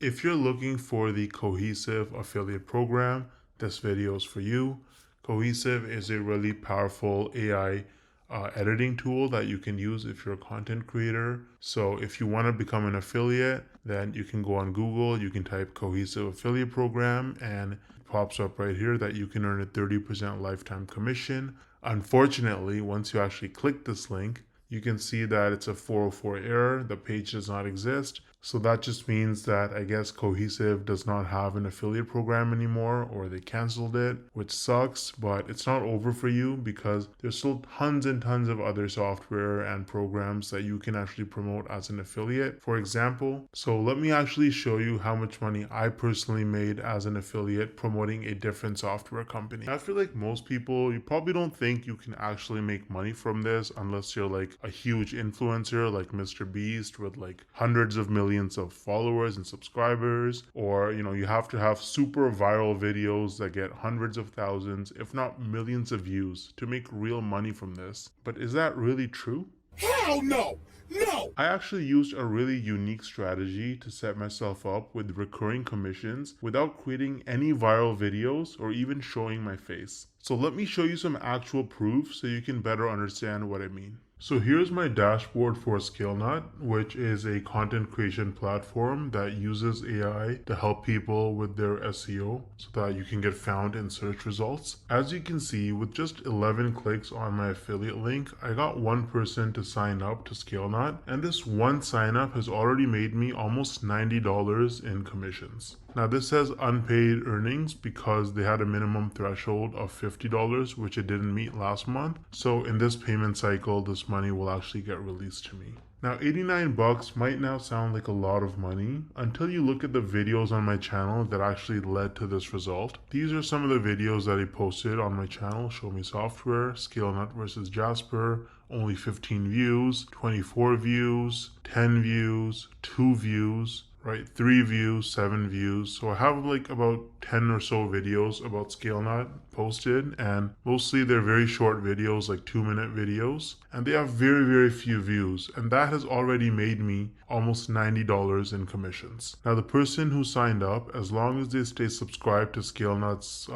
If you're looking for the Cohesive affiliate program, this video is for you. Cohesive is a really powerful AI editing tool that you can use if you're a content creator. So if you want to become an affiliate, then you can go on Google, you can type Cohesive affiliate program, and it pops up right here that you can earn a 30% lifetime commission. Unfortunately, once you actually click this link, you can see that it's a 404 error. The page does not exist. So that just means that I guess Cohesive does not have an affiliate program anymore, or they canceled it, which sucks, but it's not over for you because there's still tons and tons of other software and programs that you can actually promote as an affiliate, for example. So let me actually show you how much money I personally made as an affiliate promoting a different software company. I feel like most people, you probably don't think you can actually make money from this unless you're like a huge influencer like Mr. Beast with like hundreds of millions of followers and subscribers, or you have to have super viral videos that get hundreds of thousands, if not millions of views to make real money from this. But is that really true? Hell no! No! I actually used a really unique strategy to set myself up with recurring commissions without creating any viral videos or even showing my face. So let me show you some actual proof so you can better understand what I mean. So here's my dashboard for ScaleNut, which is a content creation platform that uses AI to help people with their SEO so that you can get found in search results. As you can see, with just 11 clicks on my affiliate link, I got one person to sign up to ScaleNut, and this one sign up has already made me almost $90 in commissions. Now this says unpaid earnings because they had a minimum threshold of $50, which it didn't meet last month. So in this payment cycle, this money will actually get released to me. Now 89 bucks might now sound like a lot of money until you look at the videos on my channel that actually led to this result. These are some of the videos that I posted on my channel: Show Me Software, ScaleNut versus Jasper, only 15 views, 24 views, 10 views, 2 views, right? 3 views, 7 views. So I have like about 10 or so videos about ScaleNut posted, and mostly they're very short videos, like 2-minute videos, and they have very, very few views, and that has already made me almost $90 in commissions. Now the person who signed up, as long as they stay subscribed to ScaleNut's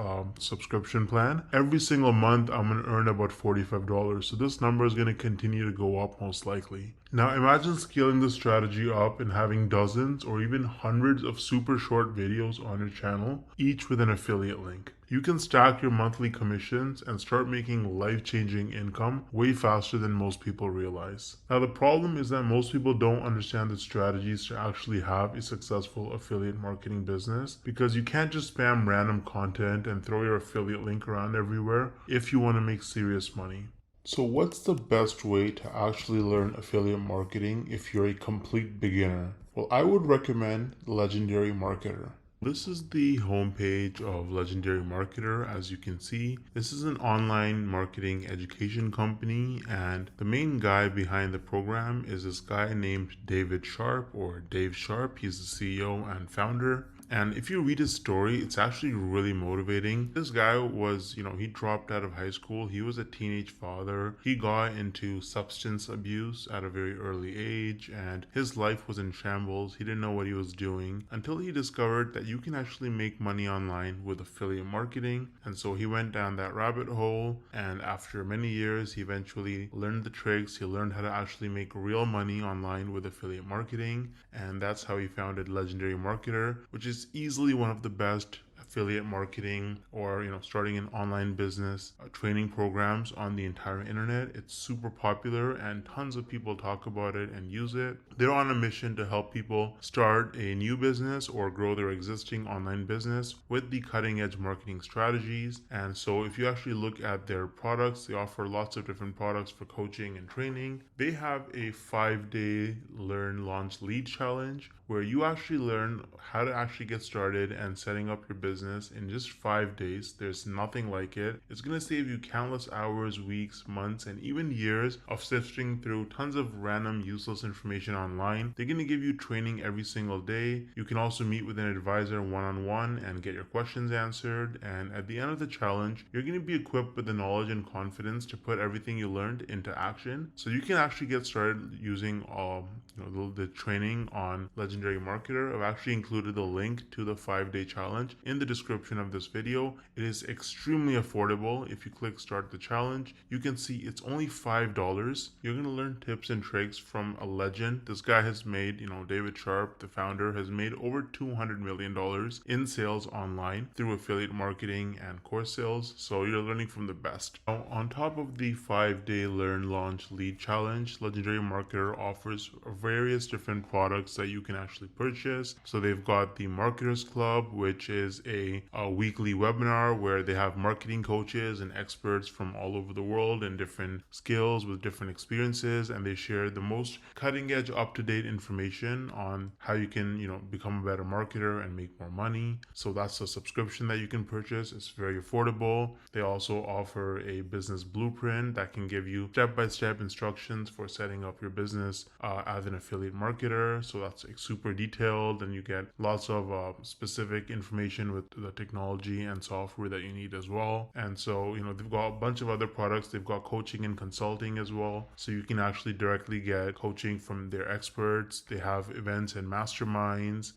subscription plan, every single month I'm going to earn about $45. So this number is going to continue to go up most likely. Now imagine scaling this strategy up and having dozens or even hundreds of super short videos on your channel, each with an affiliate link. You can stack your monthly commissions and start making life-changing income way faster than most people realize. Now the problem is that most people don't understand the strategies to actually have a successful affiliate marketing business, because you can't just spam random content and throw your affiliate link around everywhere if you want to make serious money. So what's the best way to actually learn affiliate marketing if you're a complete beginner? Well, I would recommend Legendary Marketer. This is the homepage of Legendary Marketer. As you can see, this is an online marketing education company, and the main guy behind the program is this guy named David Sharp, or Dave Sharp. He's the CEO and founder. And if you read his story, it's actually really motivating. This guy was, he dropped out of high school. He was a teenage father. He got into substance abuse at a very early age, and his life was in shambles. He didn't know what he was doing until he discovered that you can actually make money online with affiliate marketing. And so he went down that rabbit hole, and after many years, he eventually learned the tricks. He learned how to actually make real money online with affiliate marketing, and that's how he founded Legendary Marketer, which is easily one of the best affiliate marketing or starting an online business training programs on the entire internet. It's super popular and tons of people talk about it and use it. They're on a mission to help people start a new business or grow their existing online business with the cutting edge marketing strategies. And so if you actually look at their products, they offer lots of different products for coaching and training. They have a 5-day learn, launch, lead challenge where you actually learn how to actually get started and setting up your business in just 5 days. There's nothing like it. It's going to save you countless hours, weeks, months, and even years of sifting through tons of random useless information online. They're going to give you training every single day. You can also meet with an advisor one-on-one and get your questions answered. And at the end of the challenge, you're going to be equipped with the knowledge and confidence to put everything you learned into action, so you can actually get started using the training on Legendary Marketer. I've actually included the link to the 5-day challenge in the description of this video. It is extremely affordable. If you click start the challenge, you can see it's only $5. You're going to learn tips and tricks from a legend. This guy has made, David Sharp, the founder, has made over $200 million in sales online through affiliate marketing and course sales. So you're learning from the best. Now, on top of the 5-day learn, launch, lead challenge, Legendary Marketer offers various different products that you can actually purchase. So they've got the Marketers Club, which is a weekly webinar where they have marketing coaches and experts from all over the world and different skills with different experiences, and they share the most cutting edge, up-to-date information on how you can become a better marketer and make more money. So that's a subscription that you can purchase. It's very affordable. They also offer a business blueprint that can give you step-by-step instructions for setting up your business as an affiliate marketer. So that's super detailed, and you get lots of specific information with the technology and software that you need as well. And so they've got a bunch of other products. They've got coaching and consulting as well, so you can actually directly get coaching from their experts. They have events and masterminds.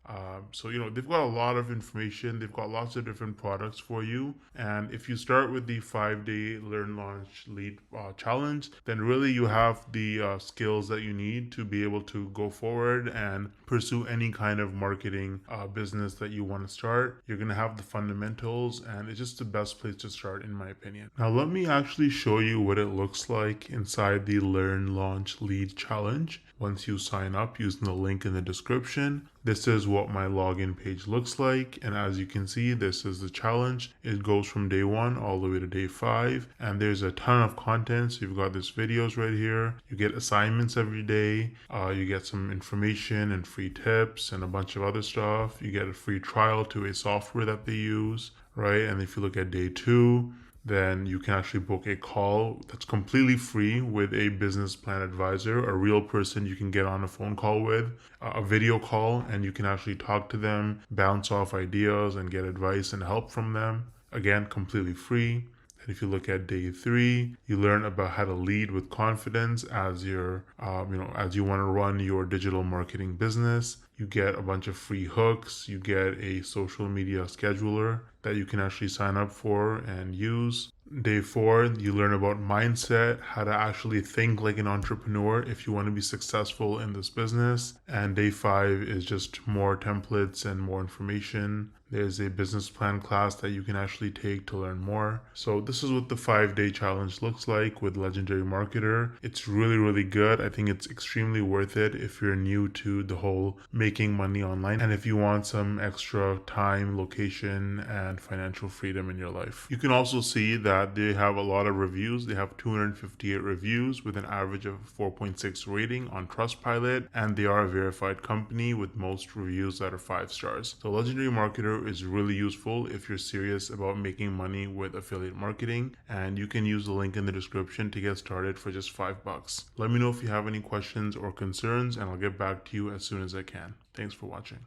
So they've got a lot of information. They've got lots of different products for you. And if you start with the 5-day learn, launch, lead challenge, then really you have the skills that you need to be able to go forward and pursue any kind of marketing business that you want to start. You're going to have the fundamentals, and it's just the best place to start, in my opinion. Now let me actually show you what it looks like inside the learn, launch, lead challenge. Once you sign up using the link in the description, this is what my login page looks like. And as you can see, this is the challenge. It goes from day 1 all the way to day 5. And there's a ton of content. So you've got these videos right here. You get assignments every day. You get some information and free tips and a bunch of other stuff. You get a free trial to a software that they use, right? And if you look at day 2, then you can actually book a call that's completely free with a business plan advisor, a real person you can get on a phone call with, a video call, and you can actually talk to them, bounce off ideas, and get advice and help from them. Again, completely free. And if you look at day 3, you learn about how to lead with confidence as you're, as you want to run your digital marketing business. You get a bunch of free hooks. You get a social media scheduler that you can actually sign up for and use. Day 4, you learn about mindset, how to actually think like an entrepreneur if you want to be successful in this business. And day 5 is just more templates and more information. There's a business plan class that you can actually take to learn more. So this is what the 5-day challenge looks like with Legendary Marketer. It's really, really good. I think it's extremely worth it if you're new to the whole making money online, and if you want some extra time, location, and financial freedom in your life. You can also see that they have a lot of reviews. They have 258 reviews with an average of 4.6 rating on Trustpilot, and they are a verified company with most reviews that are 5 stars. So Legendary Marketer is really useful if you're serious about making money with affiliate marketing, and you can use the link in the description to get started for just $5. Let me know if you have any questions or concerns, and I'll get back to you as soon as I can. Thanks for watching.